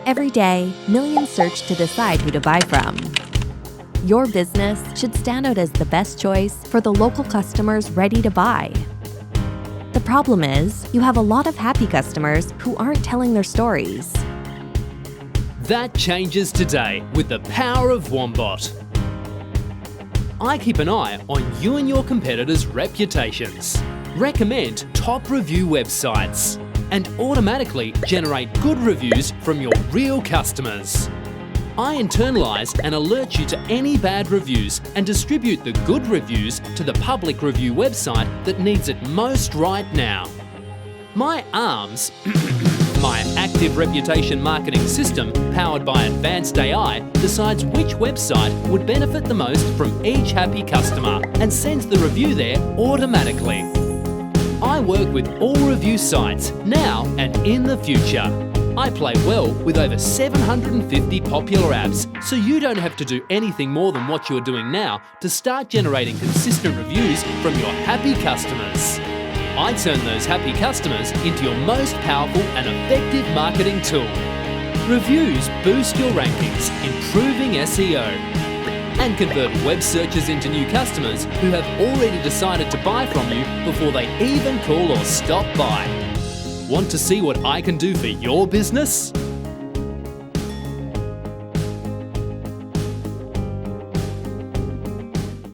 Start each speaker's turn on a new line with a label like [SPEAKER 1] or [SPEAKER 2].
[SPEAKER 1] Every day, millions search to decide who to buy from. Your business should stand out as the best choice for the local customers ready to buy. The problem is, you have a lot of happy customers who aren't telling their stories.
[SPEAKER 2] That changes today with the power of Wombot. I keep an eye on you and your competitors' reputations, recommend top review websites, and automatically generate good reviews from your real customers. I internalise and alert you to any bad reviews and distribute the good reviews to the public review website that needs it most right now. My ARMS, my Active Reputation Marketing System, powered by advanced AI, decides which website would benefit the most from each happy customer and sends the review there automatically. I work with all review sites now and in the future. I play well with over 750 popular apps, so you don't have to do anything more than what you're doing now to start generating consistent reviews from your happy customers. I turn those happy customers into your most powerful and effective marketing tool. Reviews boost your rankings, improving SEO, and convert web searches into new customers who have already decided to buy from you before they even call or stop by. Want to see what I can do for your business?